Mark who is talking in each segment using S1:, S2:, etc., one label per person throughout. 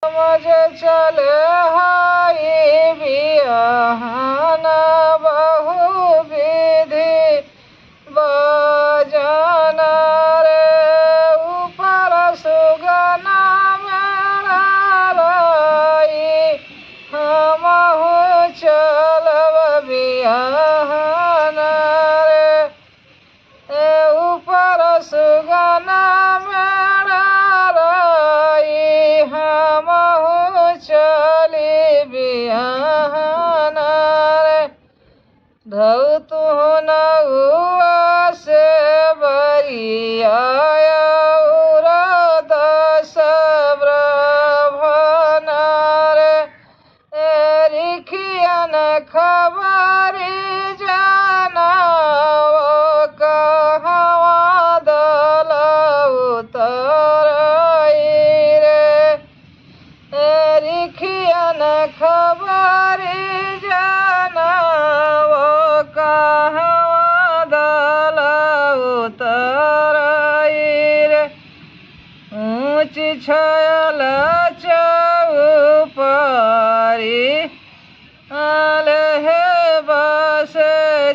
S1: मुझे चले हाई बियाहन बहु विधि बजन रे ऊपर सुगना मेरा रही हमहु चलब बियाहन रे ऊपर सुगना मेरा रही हमहु चली बियाहन रे धौ तू नौआ से बरिया दस ब्रभन रे रिखियन खबरी जाना कहवा दल उतरई रे रिखियन खबरी जाना कहवा दल उतरई रे ऊँच छयल चौपरी अलहे बस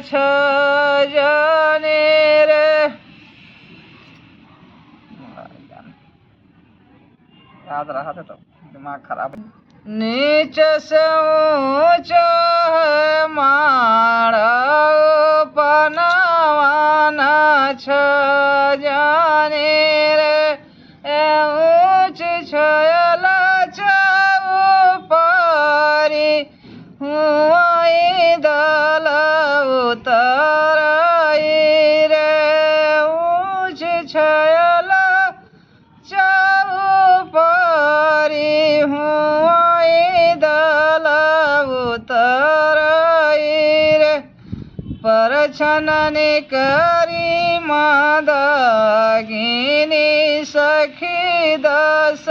S1: छजनी रे याद रहा था तो दिमाग खराब। नीच से ऊँच है माड़ा पनवान छजनी रे ऊँच छयल चौपरी हुआई दल उतरई रे ऊँच छयल चौपरी हुआई दल उतरई रे परछननि करी मदगिनी सखी दस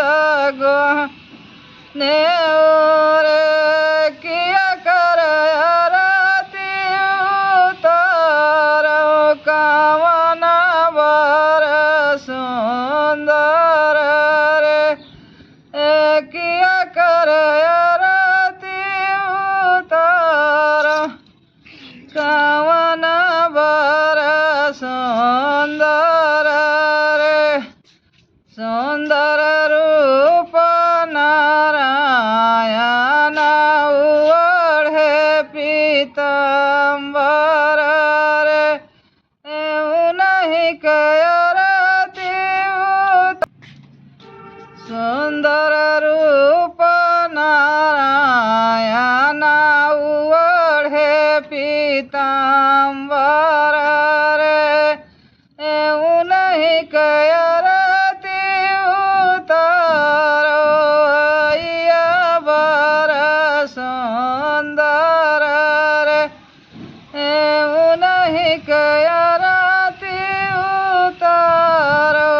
S1: गो ने किया कर रति उतर कवन बर सुंदर रे किया कर रति उतर कवन बर सुंदर रे सुंदर रूप नारायण ओढ़े पीताम्बर रे नहीं करती सुंदर रूप नारायण ओढ़े पीताम्बर रे नहीं करती उतारो बर सुंदर रे नहीं करती उतारो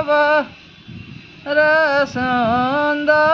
S1: बर सुंदर